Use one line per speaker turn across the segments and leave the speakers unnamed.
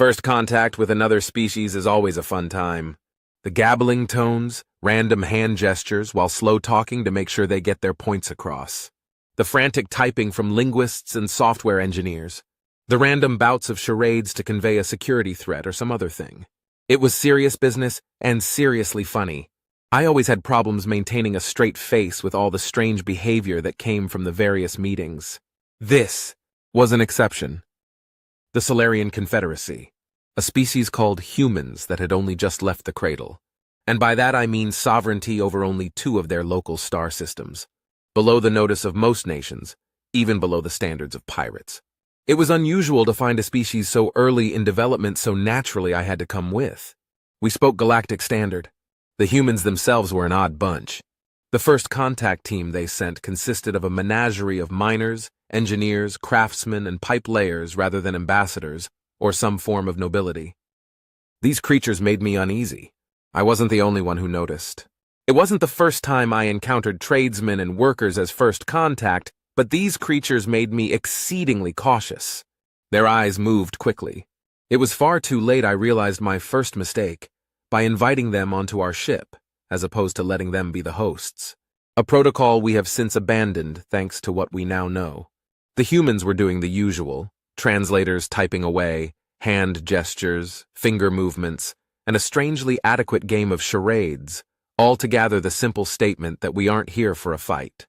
First contact with another species is always a fun time. The gabbling tones, random hand gestures while slow talking to make sure they get their points across. The frantic typing from linguists and software engineers. The random bouts of charades to convey a security threat or some other thing. It was serious business and seriously funny. I always had problems maintaining a straight face with all the strange behavior that came from the various meetings. This was an exception. The Solarian Confederacy, a species called humans that had only just left the cradle. And by that I mean sovereignty over only 2 of their local star systems, below the notice of most nations, even below the standards of pirates. It was unusual to find a species so early in development so naturally I had to come with. We spoke Galactic Standard. The humans themselves were an odd bunch. The first contact team they sent consisted of a menagerie of miners, engineers, craftsmen, and pipe layers rather than ambassadors, or some form of nobility. These creatures made me uneasy. I wasn't the only one who noticed. It wasn't the first time I encountered tradesmen and workers as first contact, but these creatures made me exceedingly cautious. Their eyes moved quickly. It was far too late I realized my first mistake, by inviting them onto our ship, as opposed to letting them be the hosts. A protocol we have since abandoned thanks to what we now know. The humans were doing the usual, translators typing away, hand gestures, finger movements, and a strangely adequate game of charades, all to gather the simple statement that we aren't here for a fight.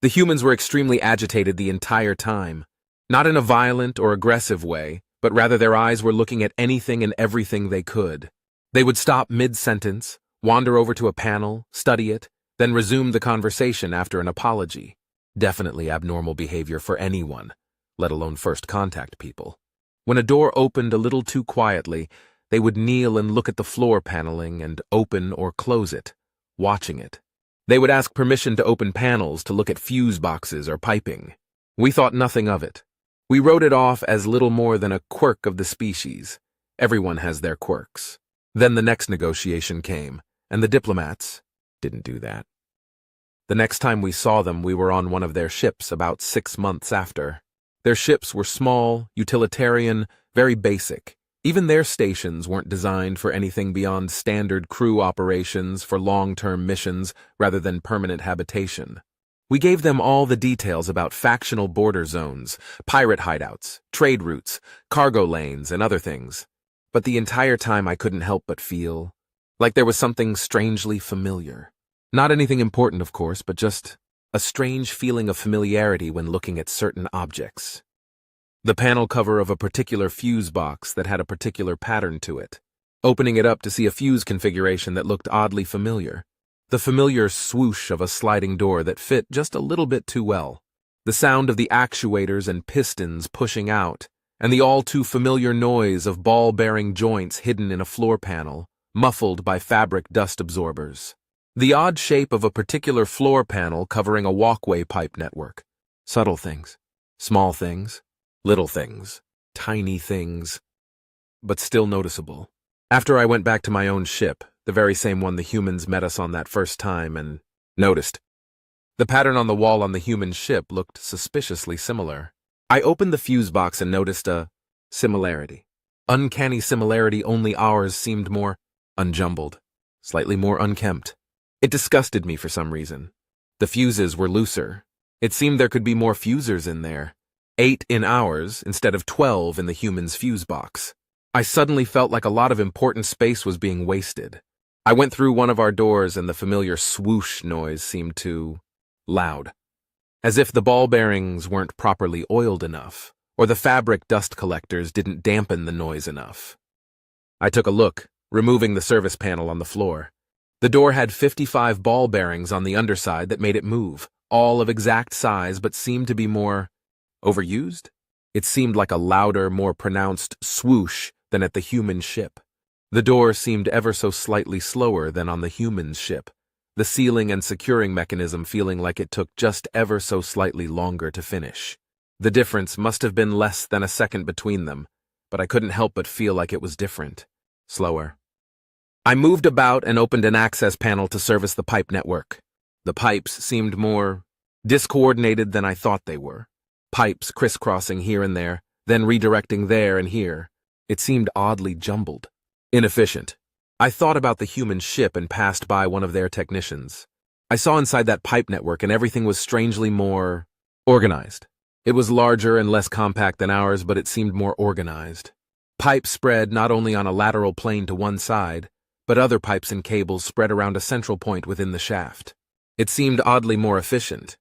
The humans were extremely agitated the entire time, not in a violent or aggressive way, but rather their eyes were looking at anything and everything they could. They would stop mid-sentence, wander over to a panel, study it, then resume the conversation after an apology. Definitely abnormal behavior for anyone, let alone first contact people. When a door opened a little too quietly, they would kneel and look at the floor paneling and open or close it, watching it. They would ask permission to open panels to look at fuse boxes or piping. We thought nothing of it. We wrote it off as little more than a quirk of the species. Everyone has their quirks. Then the next negotiation came, and the diplomats didn't do that. The next time we saw them, we were on one of their ships about 6 months after. Their ships were small, utilitarian, very basic. Even their stations weren't designed for anything beyond standard crew operations for long-term missions rather than permanent habitation. We gave them all the details about factional border zones, pirate hideouts, trade routes, cargo lanes, and other things. But the entire time I couldn't help but feel like there was something strangely familiar. Not anything important, of course, but just a strange feeling of familiarity when looking at certain objects. The panel cover of a particular fuse box that had a particular pattern to it. Opening it up to see a fuse configuration that looked oddly familiar. The familiar swoosh of a sliding door that fit just a little bit too well. The sound of the actuators and pistons pushing out, and the all-too-familiar noise of ball-bearing joints hidden in a floor panel, muffled by fabric dust absorbers. The odd shape of a particular floor panel covering a walkway pipe network. Subtle things. Small things. Little things, tiny things, but still noticeable. After I went back to my own ship, the very same one the humans met us on that first time, and noticed. The pattern on the wall on the human ship looked suspiciously similar. I opened the fuse box and noticed a similarity. Uncanny similarity, only ours seemed more unjumbled, slightly more unkempt. It disgusted me for some reason. The fuses were looser. It seemed there could be more fusers in there. 8 in ours instead of 12 in the human's fuse box. I suddenly felt like a lot of important space was being wasted. I went through one of our doors and the familiar swoosh noise seemed too loud. As if the ball bearings weren't properly oiled enough, or the fabric dust collectors didn't dampen the noise enough. I took a look, removing the service panel on the floor. The door had 55 ball bearings on the underside that made it move, all of exact size but seemed to be more overused? It seemed like a louder, more pronounced swoosh than at the human ship. The door seemed ever so slightly slower than on the human's ship, the sealing and securing mechanism feeling like it took just ever so slightly longer to finish. The difference must have been less than a second between them, but I couldn't help but feel like it was different, slower. I moved about and opened an access panel to service the pipe network. The pipes seemed more discoordinated than I thought they were. Pipes crisscrossing here and there, then redirecting there and here. It seemed oddly jumbled. Inefficient. I thought about the human ship and passed by one of their technicians. I saw inside that pipe network and everything was strangely more organized. It was larger and less compact than ours, but it seemed more organized. Pipes spread not only on a lateral plane to one side, but other pipes and cables spread around a central point within the shaft. It seemed oddly more efficient.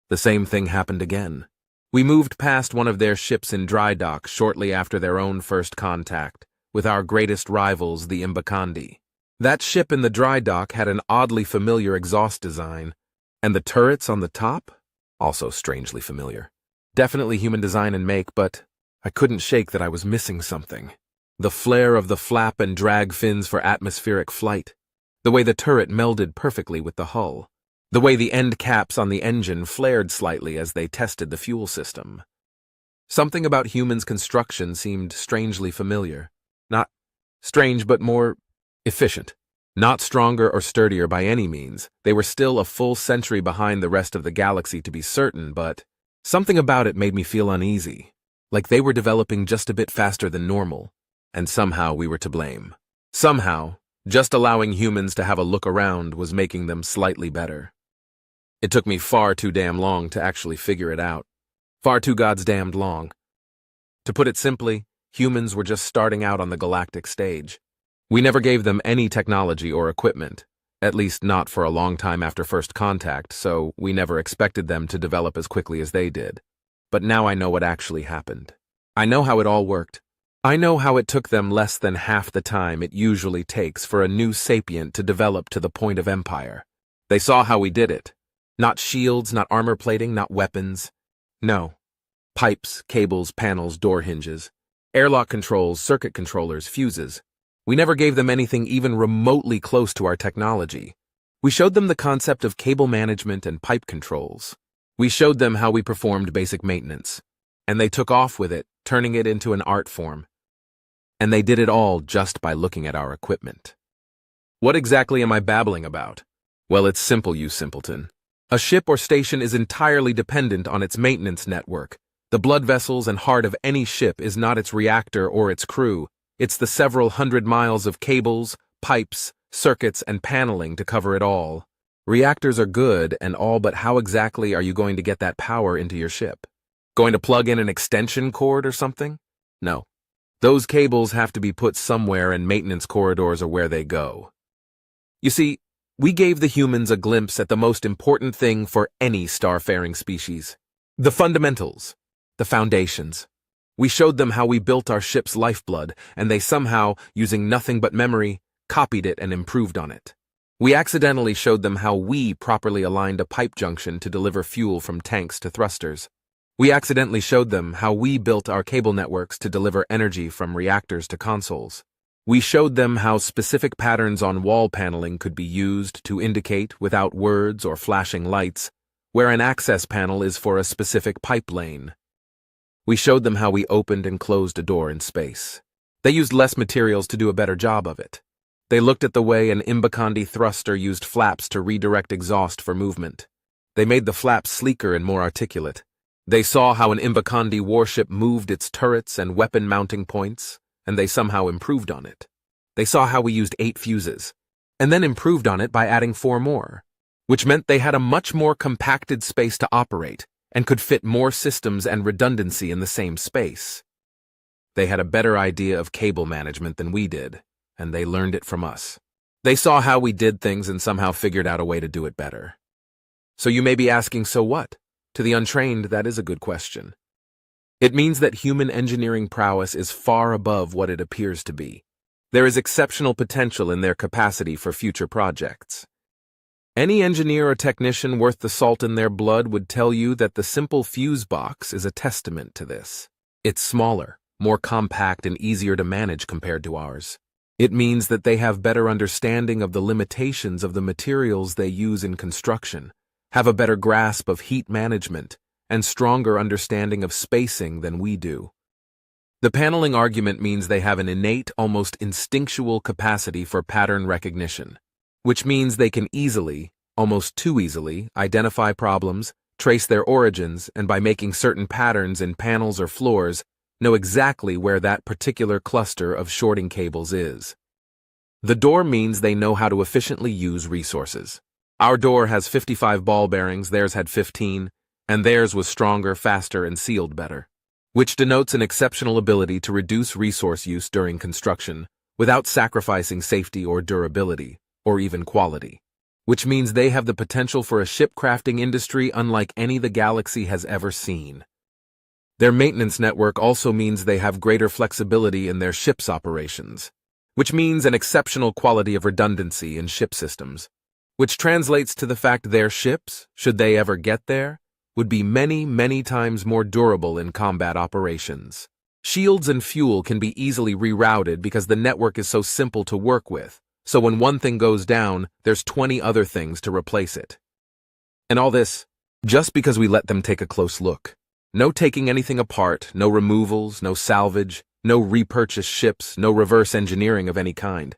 The same thing happened again. We moved past one of their ships in dry dock shortly after their own first contact, with our greatest rivals, the Imbakandi. That ship in the dry dock had an oddly familiar exhaust design, and the turrets on the top? Also strangely familiar. Definitely human design and make, but I couldn't shake that I was missing something. The flare of the flap and drag fins for atmospheric flight. The way the turret melded perfectly with the hull. The way the end caps on the engine flared slightly as they tested the fuel system. Something about humans' construction seemed strangely familiar. Not strange, but more efficient. Not stronger or sturdier by any means. They were still a full century behind the rest of the galaxy to be certain, but something about it made me feel uneasy. Like they were developing just a bit faster than normal, and somehow we were to blame. Somehow, just allowing humans to have a look around was making them slightly better. It took me far too damn long to actually figure it out. Far too goddamned long. To put it simply, humans were just starting out on the galactic stage. We never gave them any technology or equipment, at least not for a long time after first contact, so we never expected them to develop as quickly as they did. But now I know what actually happened. I know how it all worked. I know how it took them less than half the time it usually takes for a new sapient to develop to the point of empire. They saw how we did it. Not shields, not armor plating, not weapons. No. Pipes, cables, panels, door hinges. Airlock controls, circuit controllers, fuses. We never gave them anything even remotely close to our technology. We showed them the concept of cable management and pipe controls. We showed them how we performed basic maintenance. And they took off with it, turning it into an art form. And they did it all just by looking at our equipment. What exactly am I babbling about? Well, it's simple, you simpleton. A ship or station is entirely dependent on its maintenance network. The blood vessels and heart of any ship is not its reactor or its crew. It's the several hundred miles of cables, pipes, circuits, and paneling to cover it all. Reactors are good and all, but how exactly are you going to get that power into your ship? Going to plug in an extension cord or something? No. Those cables have to be put somewhere, and maintenance corridors are where they go. You see, we gave the humans a glimpse at the most important thing for any starfaring species. The fundamentals. The foundations. We showed them how we built our ship's lifeblood, and they somehow, using nothing but memory, copied it and improved on it. We accidentally showed them how we properly aligned a pipe junction to deliver fuel from tanks to thrusters. We accidentally showed them how we built our cable networks to deliver energy from reactors to consoles. We showed them how specific patterns on wall paneling could be used to indicate, without words or flashing lights, where an access panel is for a specific pipe lane. We showed them how we opened and closed a door in space. They used less materials to do a better job of it. They looked at the way an Imbakandi thruster used flaps to redirect exhaust for movement. They made the flaps sleeker and more articulate. They saw how an Imbakandi warship moved its turrets and weapon mounting points, and they somehow improved on it. They saw how we used 8 fuses, and then improved on it by adding 4 more, which meant they had a much more compacted space to operate, and could fit more systems and redundancy in the same space. They had a better idea of cable management than we did, and they learned it from us. They saw how we did things and somehow figured out a way to do it better. So you may be asking, so what? To the untrained, that is a good question. It means that human engineering prowess is far above what it appears to be. There is exceptional potential in their capacity for future projects. Any engineer or technician worth the salt in their blood would tell you that the simple fuse box is a testament to this. It's smaller, more compact, and easier to manage compared to ours. It means that they have better understanding of the limitations of the materials they use in construction, have a better grasp of heat management, and stronger understanding of spacing than we do. The paneling argument means they have an innate, almost instinctual capacity for pattern recognition, which means they can easily, almost too easily, identify problems, trace their origins, and by making certain patterns in panels or floors, know exactly where that particular cluster of shorting cables is. The door means they know how to efficiently use resources. Our door has 55 ball bearings, theirs had 15, and theirs was stronger, faster, and sealed better, which denotes an exceptional ability to reduce resource use during construction without sacrificing safety or durability, or even quality, which means they have the potential for a ship crafting industry unlike any the galaxy has ever seen. Their maintenance network also means they have greater flexibility in their ship's operations, which means an exceptional quality of redundancy in ship systems, which translates to the fact their ships, should they ever get there, would be many, many times more durable in combat operations. Shields and fuel can be easily rerouted because the network is so simple to work with, so when one thing goes down, there's 20 other things to replace it. And all this, just because we let them take a close look. No taking anything apart, no removals, no salvage, no repurchased ships, no reverse engineering of any kind.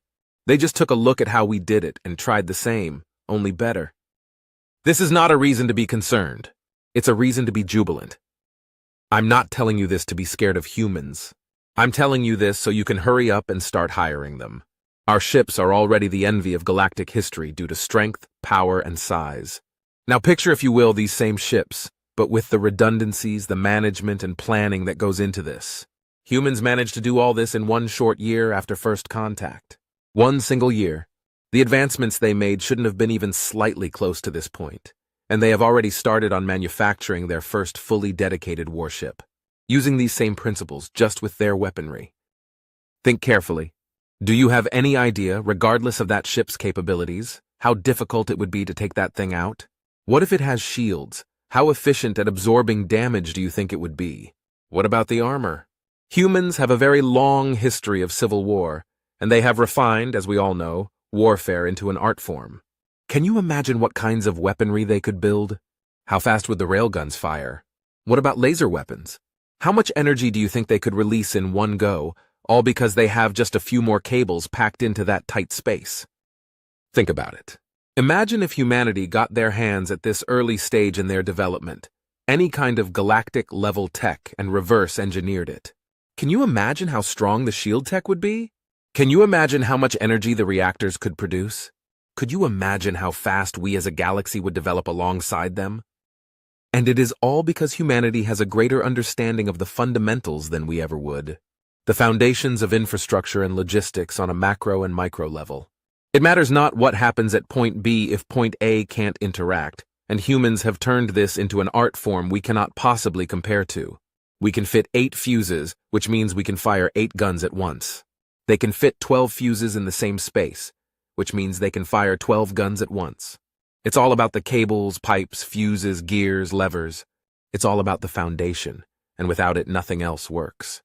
They just took a look at how we did it and tried the same, only better. This is not a reason to be concerned. It's a reason to be jubilant. I'm not telling you this to be scared of humans. I'm telling you this so you can hurry up and start hiring them. Our ships are already the envy of galactic history due to strength, power, and size. Now picture, if you will, these same ships, but with the redundancies, the management, and planning that goes into this. Humans managed to do all this in one short year after first contact. One single year. The advancements they made shouldn't have been even slightly close to this point, and they have already started on manufacturing their first fully dedicated warship, using these same principles just with their weaponry. Think carefully. Do you have any idea, regardless of that ship's capabilities, how difficult it would be to take that thing out? What if it has shields? How efficient at absorbing damage do you think it would be? What about the armor? Humans have a very long history of civil war, and they have refined, as we all know, warfare into an art form. Can you imagine what kinds of weaponry they could build? How fast would the railguns fire? What about laser weapons? How much energy do you think they could release in one go, all because they have just a few more cables packed into that tight space? Think about it. Imagine if humanity got their hands at this early stage in their development, any kind of galactic-level tech, and reverse engineered it. Can you imagine how strong the shield tech would be? Can you imagine how much energy the reactors could produce? Could you imagine how fast we as a galaxy would develop alongside them? And it is all because humanity has a greater understanding of the fundamentals than we ever would. The foundations of infrastructure and logistics on a macro and micro level. It matters not what happens at point B if point A can't interact, and humans have turned this into an art form we cannot possibly compare to. We can fit 8 fuses, which means we can fire 8 guns at once. They can fit 12 fuses in the same space, which means they can fire 12 guns at once. It's all about the cables, pipes, fuses, gears, levers. It's all about the foundation, and without it nothing else works.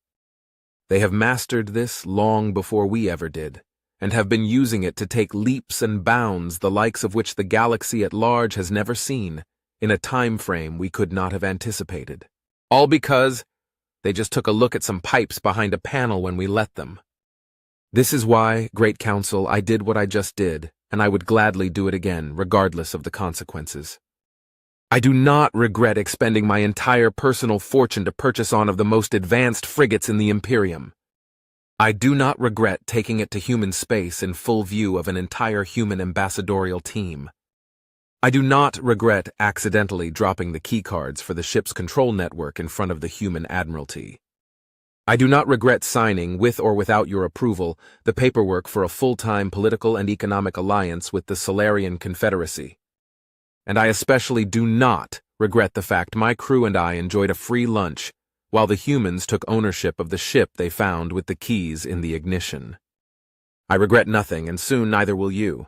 They have mastered this long before we ever did, and have been using it to take leaps and bounds the likes of which the galaxy at large has never seen, in a time frame we could not have anticipated. All because they just took a look at some pipes behind a panel when we let them. This is why, Great Council, I did what I just did, and I would gladly do it again, regardless of the consequences. I do not regret expending my entire personal fortune to purchase one of the most advanced frigates in the Imperium. I do not regret taking it to human space in full view of an entire human ambassadorial team. I do not regret accidentally dropping the keycards for the ship's control network in front of the human admiralty. I do not regret signing, with or without your approval, the paperwork for a full-time political and economic alliance with the Solarian Confederacy. And I especially do not regret the fact my crew and I enjoyed a free lunch while the humans took ownership of the ship they found with the keys in the ignition. I regret nothing, and soon neither will you.